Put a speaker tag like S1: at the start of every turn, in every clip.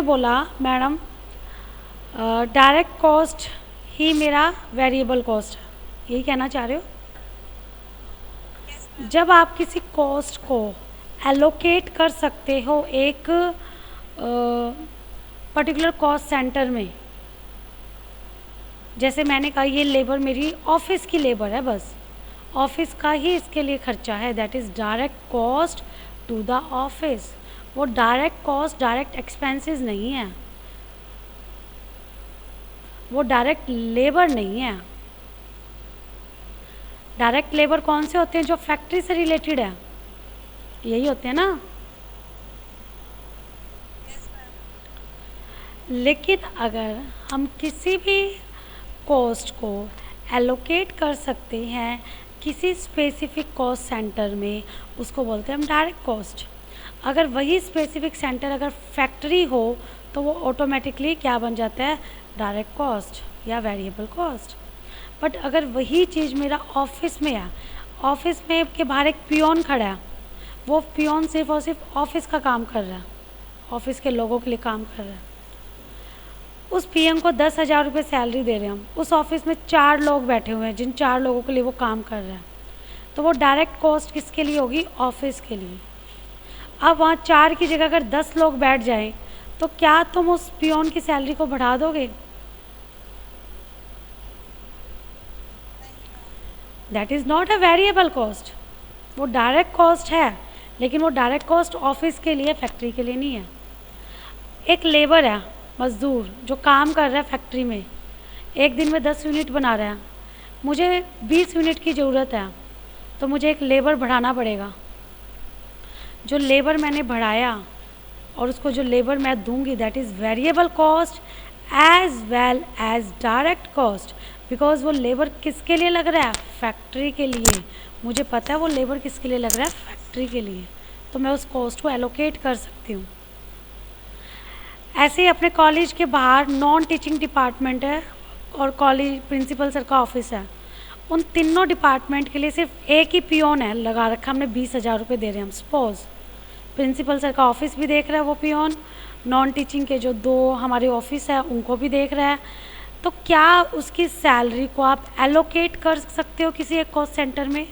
S1: बोला madam direct cost ही मेरा variable cost है, यही कहना चाह रहे हो? जब आप किसी कॉस्ट को एलोकेट कर सकते हो एक पर्टिकुलर कॉस्ट सेंटर में, जैसे मैंने कहा ये लेबर मेरी ऑफिस की लेबर है, बस ऑफिस का ही इसके लिए खर्चा है, that is direct cost to the office. वो डायरेक्ट कॉस्ट डायरेक्ट एक्सपेंसेस नहीं है, वो डायरेक्ट लेबर नहीं है। डायरेक्ट लेबर कौन से होते हैं? जो फैक्ट्री से रिलेटेड है, यही होते हैं ना। लेकिन अगर हम किसी भी कॉस्ट को एलोकेट कर सकते हैं किसी स्पेसिफिक कॉस्ट सेंटर में, उसको बोलते हैं हम डायरेक्ट कॉस्ट। अगर वही स्पेसिफिक सेंटर अगर फैक्ट्री हो तो वो ऑटोमेटिकली क्या बन जाता है? डायरेक्ट कॉस्ट या वेरिएबल कॉस्ट। बट अगर वही चीज़ मेरा ऑफिस में है, ऑफिस में के बाहर एक पियोन खड़ा है, वो पियोन सिर्फ और सिर्फ ऑफिस का काम कर रहा है, ऑफिस के लोगों के लिए काम कर रहा है, उस पीएम को 10,000 रुपये सैलरी दे रहे हैं हम, उस ऑफिस में 4 लोग बैठे हुए हैं जिन 4 लोगों के लिए वो काम कर रहा है, तो वो डायरेक्ट कॉस्ट किसके लिए होगी? ऑफिस के लिए। अब वहाँ 4 की जगह अगर 10 लोग बैठ जाएं तो क्या तुम उस पियोन की सैलरी को बढ़ा दोगे? That is not a variable cost. वो डायरेक्ट कॉस्ट है, लेकिन वो डायरेक्ट कॉस्ट ऑफिस के लिए, फैक्ट्री के लिए नहीं है। एक लेबर है, मज़दूर जो काम कर रहा है फैक्ट्री में, एक दिन में 10 यूनिट बना रहा है, मुझे 20 यूनिट की ज़रूरत है, तो मुझे एक लेबर बढ़ाना पड़ेगा। जो लेबर मैंने बढ़ाया और उसको जो लेबर मैं दूंगी, that is variable cost as well as direct cost, because वो लेबर किसके लिए लग रहा है? फैक्ट्री के लिए। मुझे पता है वो लेबर किसके लिए लग रहा है? फैक्ट्री के लिए, तो मैं उस कॉस्ट को एलोकेट कर सकती हूँ। ऐसे ही अपने कॉलेज के बाहर नॉन टीचिंग डिपार्टमेंट है और कॉलेज प्रिंसिपल सर का ऑफिस है, उन तीनों डिपार्टमेंट के लिए सिर्फ एक ही पियोन है लगा रखा, हमने 20,000 रुपये दे रहे हैं हम। सपोज प्रिंसिपल सर का ऑफिस भी देख रहा है वो पियोन, नॉन टीचिंग के जो 2 हमारे ऑफिस है उनको भी देख रहा है, तो क्या उसकी सैलरी को आप एलोकेट कर सकते हो किसी एक कॉस्ट सेंटर में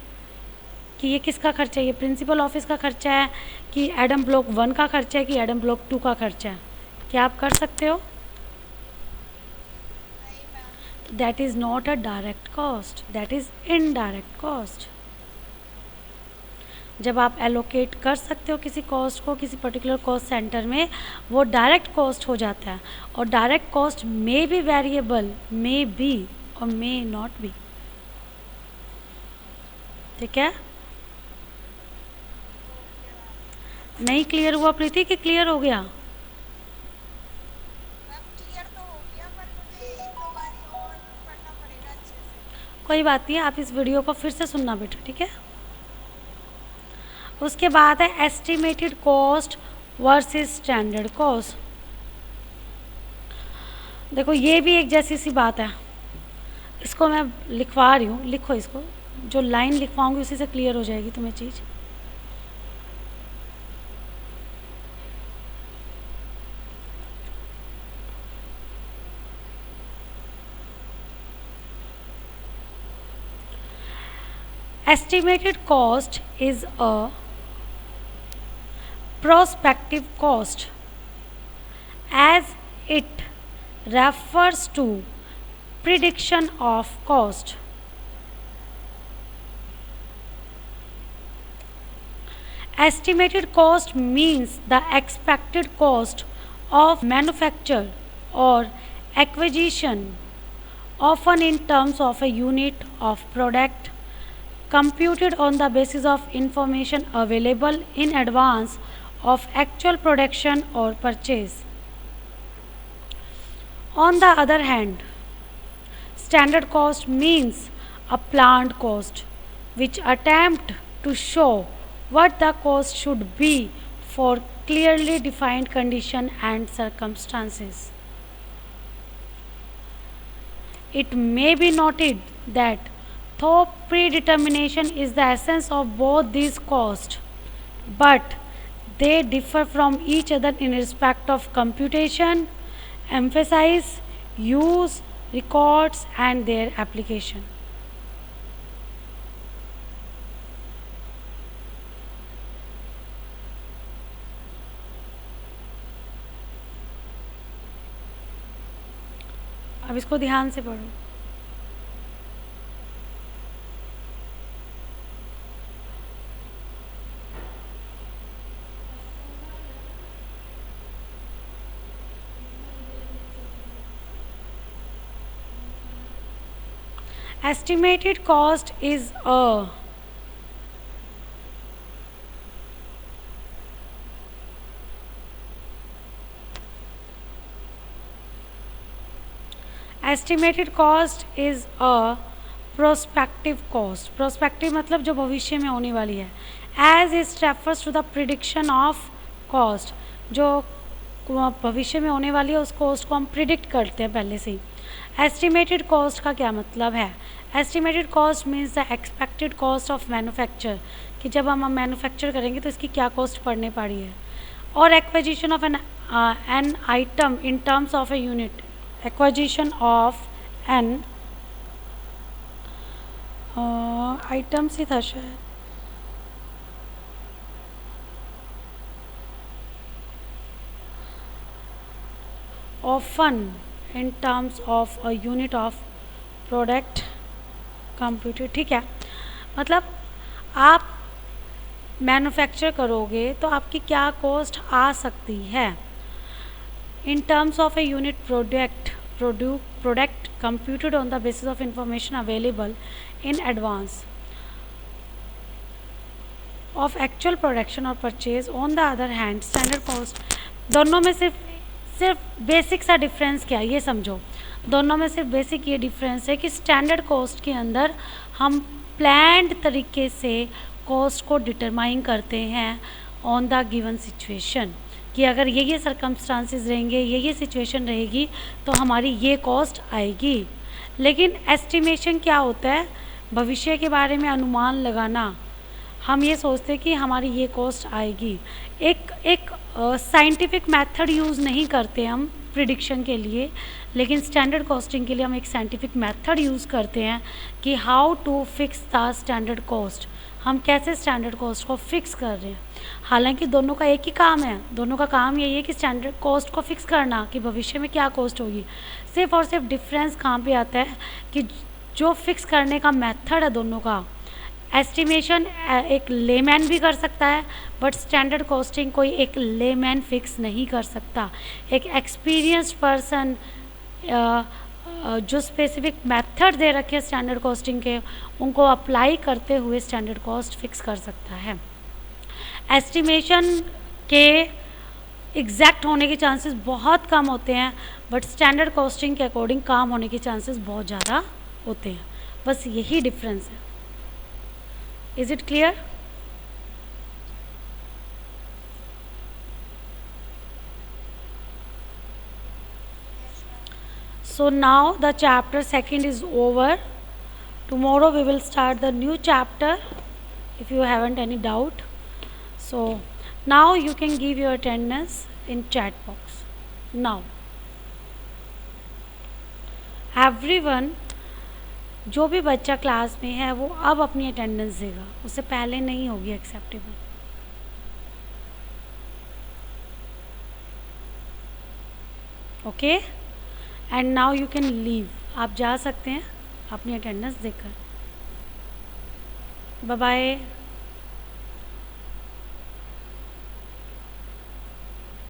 S1: कि ये किसका खर्चा है? ये प्रिंसिपल ऑफिस का खर्चा है कि एडम ब्लॉक 1 का खर्चा है कि एडम ब्लॉक 2 का खर्चा है? क्या आप कर सकते हो? That is not a direct cost, that is indirect cost. जब आप एलोकेट कर सकते हो किसी कॉस्ट को किसी पर्टिकुलर कॉस्ट सेंटर में, वो डायरेक्ट कॉस्ट हो जाता है। और direct cost may be variable, may be और मे नॉट बी। ठीक है? नहीं क्लियर हुआ प्रीति कि क्लियर हो गया? कोई बात नहीं, आप इस वीडियो को फिर से सुनना बेटा, ठीक है? उसके बाद है estimated cost versus standard cost. देखो ये भी एक जैसी सी बात है, इसको मैं लिखवा रही हूँ, लिखो इसको, जो लाइन लिखवाऊंगी उसी से क्लियर हो जाएगी तुम्हें चीज़। Estimated cost is a prospective cost as it refers to prediction of cost. Estimated cost means the expected cost of manufacture or acquisition, often in terms of a unit of product, computed on the basis of information available in advance of actual production or purchase. On the other hand, standard cost means a planned cost which attempt to show what the cost should be for clearly defined condition and circumstances. It may be noted that though predetermination is the essence of both these costs, but They differ from each other in respect of computation, emphasis, use, records and their application. अब इसको ध्यान से पढ़ो. Estimated cost is a prospective cost. Prospective मतलब जो भविष्य में होने वाली है. As it refers to the prediction of cost. जो भविष्य में होने वाली है उस कॉस्ट को हम प्रिडिक्ट करते हैं पहले से ही. एस्टिमेटेड कॉस्ट का क्या मतलब है? Estimated cost means the expected cost of manufacture, कि जब हम मैन्युफैक्चर करेंगे तो इसकी क्या कॉस्ट पड़ने पड़ी है. और acquisition of an item in terms of a unit. Acquisition of an items ही था शायद. often in terms of a unit of product computed. ठीक है, मतलब आप मैन्युफैक्चर करोगे तो आपकी क्या कॉस्ट आ सकती है. इन terms of a unit product computed on the basis of information available in advance of actual production or purchase. On the other hand, standard cost. दोनों में सिर्फ बेसिक सा डिफरेंस क्या है ये समझो. दोनों में सिर्फ बेसिक ये डिफरेंस है कि स्टैंडर्ड कॉस्ट के अंदर हम प्लान्ड तरीके से कॉस्ट को डिटरमाइन करते हैं ऑन द गिवन सिचुएशन, कि अगर ये सर्कमस्टांसेस रहेंगे, ये सिचुएशन रहेगी तो हमारी ये कॉस्ट आएगी. लेकिन एस्टिमेशन क्या होता है? भविष्य के बारे में अनुमान लगाना. हम ये सोचते हैं कि हमारी ये कॉस्ट आएगी. एक साइंटिफिक मेथड यूज़ नहीं करते हम प्रिडिक्शन के लिए, लेकिन स्टैंडर्ड कॉस्टिंग के लिए हम एक साइंटिफिक मेथड यूज़ करते हैं कि how to fix the standard cost. हम कैसे स्टैंडर्ड कॉस्ट को फिक्स कर रहे हैं. हालांकि दोनों का एक ही काम है. दोनों का काम यही है कि स्टैंडर्ड कॉस्ट को फिक्स करना, कि भविष्य में क्या कॉस्ट होगी. सिर्फ और सिर्फ डिफरेंस कहाँ पे आता है कि जो फिक्स करने का मेथड है दोनों का. एस्टिमेशन एक लेमैन भी कर सकता है, बट स्टैंडर्ड कॉस्टिंग कोई एक लेमैन फिक्स नहीं कर सकता. एक एक्सपीरियंस्ड पर्सन जो स्पेसिफिक मेथड दे रखे स्टैंडर्ड कॉस्टिंग के, उनको अप्लाई करते हुए स्टैंडर्ड कॉस्ट फिक्स कर सकता है. एस्टिमेशन के एग्जैक्ट होने के चांसेस बहुत कम होते हैं, बट स्टैंडर्ड कॉस्टिंग के अकॉर्डिंग काम होने के चांसेस बहुत ज़्यादा होते हैं. बस यही डिफरेंस है. Is it clear? So now the chapter 2 is over. Tomorrow we will start the new chapter if you haven't any doubt. So now you can give your attendance in chat box. Now everyone, जो भी बच्चा class में है वो अब अपनी attendance देगा, उससे पहले नहीं होगी acceptable. Okay, and now you can leave. आप जा सकते हैं अपनी अटेंडेंस देकर. Bye bye.